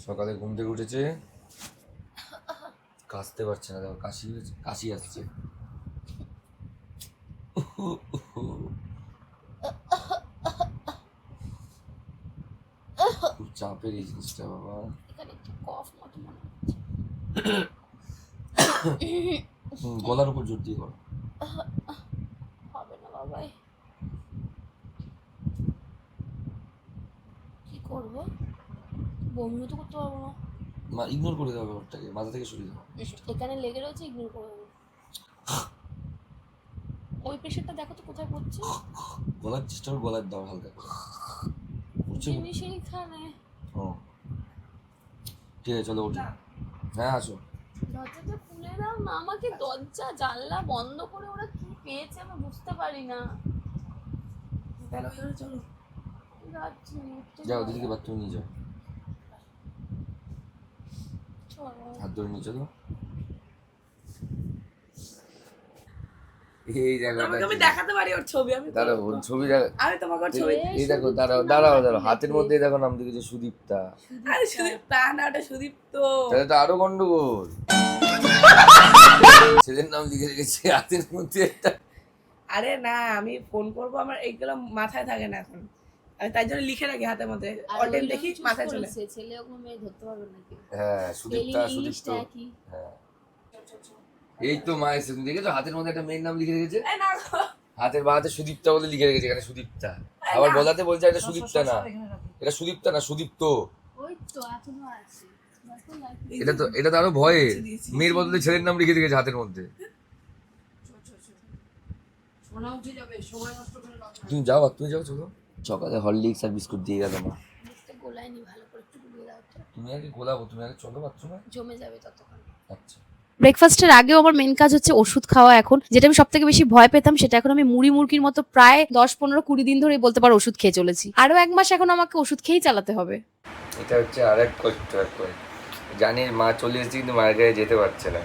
সকালে ঘুম থেকে উঠেছে, কাশতে পারছে না, দেখো কাশি আসছে। খুব চাপের এই জিনিসটা বাবা। এখানে একটু কফ মতো মনে গলার উপর জোর দিয়ে করো। হবে না বাবাই, কি করবো? বমিও তো করতে পারবো না। ইগনোর করে দাও ব্যাপারটাকে, মাথা থেকে সরিয়ে দাও। এখানে লেগে রয়েছে, ইগনোর করে দেবো। ওই প্রেশারটা দেখো তো কোথায় পড়ছে। গলার চেষ্টা করো, গলার দাও হালকা করে। জিনিস এইখানে। ও ঠিক আছে, চলো উঠি। হ্যাঁ আসো। দরজাটা খুলে দাও না আমাকে, দরজা জানলা বন্ধ করে ওরা কি পেয়েছে আমি বুঝতে পারি না। চলো যাচ্ছি, যাও দিদিকে বাথরুমে নিয়ে যাও, হাত ধরে নিয়ে চলো। এই দেখো, আমি দেখাতে পারি ওর ছবি। আমি দাঁড়াও, ওর ছবি আমি তোমাকে ওর ছবি। এই দেখো, দাঁড়াও, হাতের মধ্যে দেখো নাম লিখেছে সুদীপ্তা। আরে সুদীপ্তা না, ওটা সুদীপ্ত। তাহলে তো আরো গন্ডগোল। ছেলের নাম লিখে রেখেছে হাতের মধ্যে একটা। আরে না, আমি ফোন করবো, আমার এইগুলো মাথায় থাকে না এখন, আমি তাই জন্য লিখে রাখি হাতের মধ্যে। অলটাইম দেখি মাথায় চলে। ছেলে ওগুলো মেয়ে ধরতে পারবে নাকি? হ্যাঁ সুদীপ্তা, সুদীপ্ত। হ্যাঁ এই তো মা এসে, তুমি দেখেছো হাতের মধ্যে একটা মেয়ের নাম লিখে রেখেছে। এই না হাতের বাঁহাতে সুদীপ্তা বলে লিখে রেখেছে, এখানে সুদীপ্তা। আবার বলাতে বলছে এটা সুদীপ্তা না, এটা সুদীপ্তা না, সুদীপ্ত। ওই তো এখনো আছে। এটা তো আরো ভয়ে, মেয়ের বদলে ছেলের নাম লিখে রেখেছে হাতের মধ্যে। তুমি যাও, চলো। সকালে হরলিক্স আর বিস্কুট দিয়ে গেল মা। গোলায়নি ভালো করে, একটু গুলিয়ে দাও তো। তুমি আগে গোলাবো, তুমি আগে চলো বাথরুমে। জমে যাবে ততক্ষণ। আচ্ছা। ব্রেকফাস্টের আগেও আমার মেন কাজ হচ্ছে ওষুধ খাওয়া। এখন যেটা আমি সব থেকে বেশি ভয় পেতাম, সেটা এখন আমি মুড়ি মুরগির মতো প্রায় 10-15-20 দিন ধরে বলতে পারো ওষুধ খেয়ে চলেছি। আরো 1 মাস এখন আমাকে ওষুধ খেয়েই চালাতে হবে। এটা হচ্ছে আর এক কষ্ট। এখন জানি মা চলে এসেছে, কিন্তু মায়ের গায়ে যেতে পারছে না।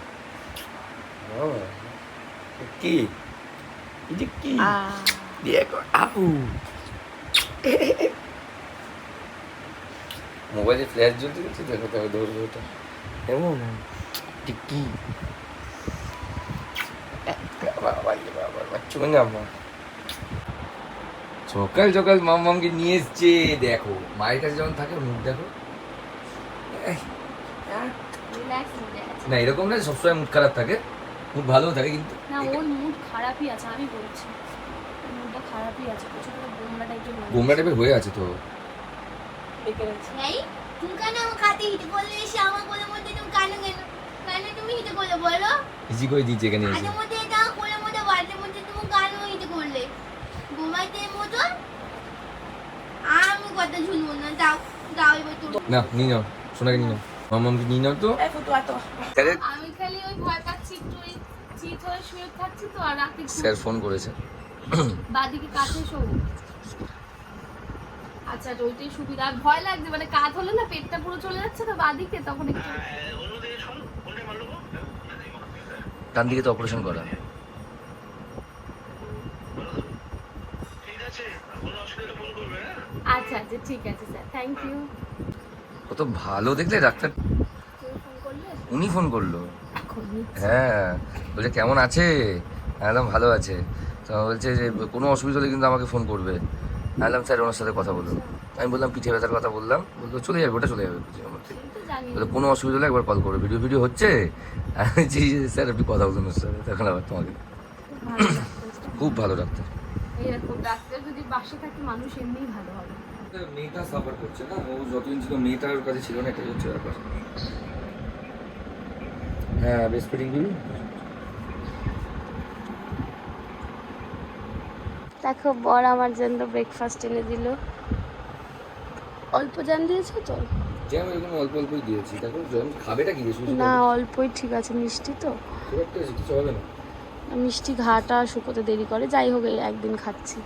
কি কি মোবাইলে ফ্ল্যাশ জ্বলতে গেছে, দেখো তাহলে ধরবে ওটা এমন কি। সকাল সকাল মামকে নিয়ে এসছে, দেখো মায়ের কাছে যখন থাকে মুখ দেখো। না এরকম না সবসময় মুড খারাপ থাকে, মুড ভালো থাকে, কিন্তু না ওর মুড খারাপই আছে, আমি বলছি মুডটা খারাপই আছে, প্রচুর গোমরা টাইপের হয়ে আছে তো। এই তুমি কেন আমার খাতে হিটে করলে এসে আমার কোলের মধ্যে তুমি কেন তুমি হিটে করলে বলো? ইজি করে দিয়েছে এখানে এসে। হাতের মধ্যে এটা কোলের মধ্যে বাড়ির মধ্যে তুমি কেন হিটে করলে? ঘুমাইতে মতো আমি কথা শুনবো না, যাও এবার তুমি। না নিয়ে নাও, সোনাকে নিয়ে নাও, মামামকে নিয়ে নাও তো। এই ফুটু এত আমি খালি ওই ভয় পাচ্ছি, একটু ওই চিত হয়ে শুয়ে থাকছি তো, আর রাতে স্যার ফোন করেছে। বাদিকে কাছে শোবো। আচ্ছা ওইটাই সুবিধা, আর ভয় লাগছে মানে কাত হলে না পেটটা পুরো চলে যাচ্ছে তো বাদিকে, তখন একটু ডান দিকে তো অপারেশন করা। আচ্ছা আচ্ছা ঠিক আছে স্যার, থ্যাংক ইউ। কত ভালো দেখলে ডাক্তার, ফোন করলে উনি ফোন করলো। এখন হ্যাঁ বলছে কেমন আছে, একদম ভালো আছে। তো বলছে যে কোনো অসুবিধা হলে কিন্তু আমাকে ফোন করবে। বললাম স্যার ওনার সাথে কথা বলুন। আমি বললাম পিঠে ব্যথার কথা বললাম, বললো চলে যাবে, ওটা চলে যাবে কিছুর মধ্যে। বলে কোনো অসুবিধা হলে একবার কল করবে, ভিডিও হচ্ছে। আমি বলছি স্যার একটু কথা বলুন ওর সাথে, তখন আবার তোমাকে। খুব ভালো ডাক্তার। এরকম ডাক্তার যদি পাশে থাকে মানুষ এমনিই ভালো হবে। মেয়েটা সাফার করছে না, ও যতদিন ছিল মেয়েটার কাছে ছিল না, এটাই হচ্ছে ব্যাপার। হ্যাঁ বেশ ফিটিং দিবি। দেখো বর আমার জন্য ব্রেকফাস্ট এনে দিল। অল্প জান দিয়েছো তো? জ্যাম এরকম অল্প অল্পই দিয়েছি, দেখো জ্যাম খাবেটা কি বেশি না অল্পই ঠিক আছে, মিষ্টি তো, খুব একটা কিছু হবে না। মিষ্টি ঘাটা শুকোতে দেরি করে, যাই হোক এই একদিন খাচ্ছি।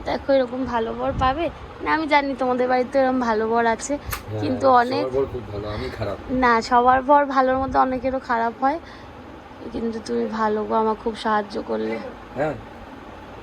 দেখো এরকম ভালো বর পাবে না, আমি জানি তোমাদের বাড়িতে এরকম ভালো বর আছে, কিন্তু অনেক সবার বর খুব ভালো, আমি খারাপ না, সবার বর ভালোর মধ্যে অনেকেরও খারাপ হয়, কিন্তু তুমি ভালো গো, আমার খুব সাহায্য করলে। হ্যাঁ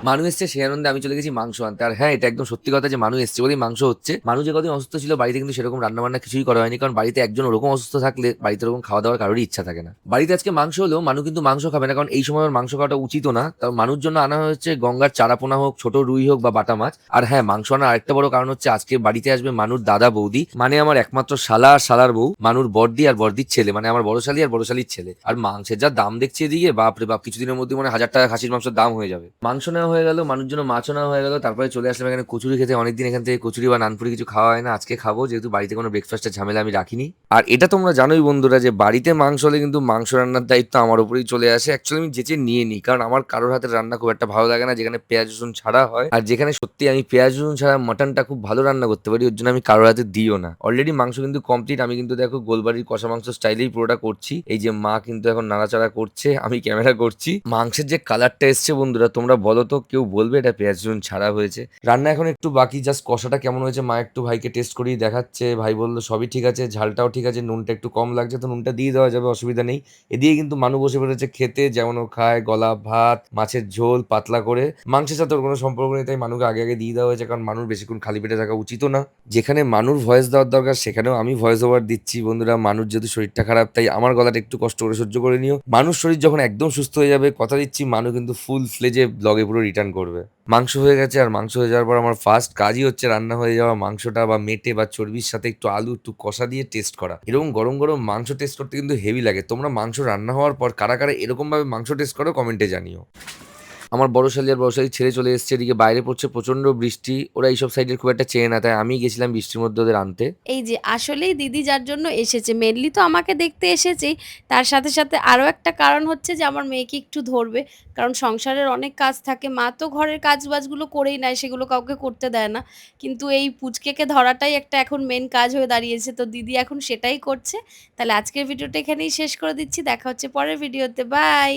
মানু এসছে সেই আনন্দে আমি চলে গেছি মাংস আনতে। আর হ্যাঁ, এটা একদম সত্যি কথা যে মানু এসছে বলেই মাংস হচ্ছে। মানু যে কদিন অসুস্থ ছিল বাড়িতে কিন্তু সেরকম রান্না বান্না কিছুই করা হয়নি, কারণ বাড়িতে একজন ওরকম অসুস্থ থাকলে বাড়িতে ওরকম খাওয়া দাওয়ার কারোরই ইচ্ছা থাকে না। বাড়িতে আজকে মাংস হলেও মানু কিন্তু মাংস খাবে না, কারণ এই সময় ওর মাংস খাওয়াটা উচিত না। তার মানুর জন্য আনা হয়েছে গঙ্গার চারাপোনা হোক, ছোট রুই হোক বা বাটা মাছ। আর হ্যাঁ, মাংস আনার আরেকটা বড় কারণ হচ্ছে আজকে বাড়িতে আসবে মানুর দাদা বৌদি, মানে আমার একমাত্র শালা আর শালার বউ, মানুর বড়দি আর বড়দির ছেলে, মানে আমার বড় শালি আর বড় শালির ছেলে। আর মাংসের যা দাম দেখছি এদিকে, বাপরে বাপ, কিছুদিনের মধ্যে মানে 1000 টাকা খাসির মাংসের দাম হয়ে যাবে। মাংস নেওয়া হয়ে গেল, মানুষ জন্য মাছও নেওয়া হয়ে গেল, তারপরে চলে আসলাম এখানে কচুরি খেতে। অনেকদিন এখান থেকে কচুরি বা নানপুরি কিছু খাওয়া হয় না, আজকে খাবো, যেহেতু বাড়িতে কোনো ব্রেকফাস্টের ঝামেলা আমি রাখিনি। আর এটা তোমরা জানোই বন্ধুরা যে বাড়িতে মাংস হলে কিন্তু মাংস রান্নার দায়িত্ব আমার উপরেই চলে আসে। অ্যাকচুয়ালি আমি যেচে নিয়ে নিই, কারণ আমার কারোর হাতের রান্না খুব একটা ভালো লাগে না যেখানে পেঁয়াজ রসুন ছাড়া হয়। আর যেখানে সত্যি আমি পেঁয়াজ রসুন ছাড়া মাটনটা খুব ভালো রান্না করতে পারি, ওর জন্য আমি কারোর হাতে দিও না। অলরেডি মাংস কিন্তু কমপ্লিট। আমি কিন্তু দেখো গোলবাড়ির কষা মাংস স্টাইলেই পুরোটা করছি। এই যে মা কিন্তু এখন নাড়াচাড়া করছে, আমি ক্যামেরা করছি। মাংসের যে কালারটা এসছে বন্ধুরা, তোমরা বলো তো, কেউ বলবে এটা পেঁয়াজ রসুন ছাড়া হয়েছে? রান্না এখন একটু বাকি, জাস্ট কষাটা কেমন হয়েছে মা একটু ভাইকে টেস্ট করিয়ে দেখাচ্ছে। ভাই বললো সবই ঠিক আছে, ঝালটাও ঠিক আছে, নুনটা একটু কম লাগছে, তো নুনটা দিয়ে দেওয়া যাবে, অসুবিধা নেই। এদিকে কিন্তু মানু বসে পড়েছে খেতে, যেমন ও খায় গলা ভাত, মাছের ঝোল পাতলা করে। মাংসের সাথে ওর কোনো সম্পর্ক নেই, তাই মানুকে আগে আগে দিয়ে দেওয়া হয়েছে, কারণ মানুর বেশিক্ষণ খালি পেটে থাকা উচিত না। যেখানে মানুর ভয়েস দেওয়ার দরকার সেখানেও আমি ভয়েস ওভার দিচ্ছি বন্ধুরা। মানুষ যেহেতু শরীরটা খারাপ, তাই আমার গলাটা একটু কষ্ট করে সহ্য করে নিও। মানুষ শরীর যখন একদম সুস্থ হয়ে যাবে, কথা দিচ্ছি মানু কিন্তু ফুল ফ্লেজে ব্লগে পুরো রিটার্ন করবে। মাংস হয়ে গেছে, আর মাংস হয়ে যাওয়ার পর আমার ফার্স্ট কাজই হচ্ছে রান্না হয়ে যাওয়া মাংসটা বা মেটে বা চর্বির সাথে একটু আলু একটু কষা দিয়ে টেস্ট করা। এরকম গরম গরম মাংস টেস্ট করতে কিন্তু হেভি লাগে। তোমরা মাংস রান্না হওয়ার পর কারা কারা এরকম ভাবে মাংস টেস্ট করো কমেন্টে জানিও। আমার বড় শালি আর বড় শালি ছেড়ে চলে এসেছে, এদিকে বাইরে পড়ছে প্রচন্ড বৃষ্টি। ওরা এইসব সাইডের খুব একটা চেনে না, তাই আমি গেছিলাম বৃষ্টির মধ্যে ওদের আনতে। এই যে আসলেই দিদি যার জন্য এসেছে, মেনলি তো আমাকে দেখতে এসেছেই, তার সাথে সাথে আরও একটা কারণ হচ্ছে যে আমার মেয়েকে একটু ধরবে, কারণ সংসারের অনেক কাজ থাকে। মা তো ঘরের কাজ বাজগুলো করেই নেয়, সেগুলো কাউকে করতে দেয় না, কিন্তু এই পুচকেকে ধরাটাই একটা এখন মেন কাজ হয়ে দাঁড়িয়েছে, তো দিদি এখন সেটাই করছে। তাহলে আজকের ভিডিওটা এখানেই শেষ করে দিচ্ছি, দেখা হচ্ছে পরের ভিডিওতে, বাই।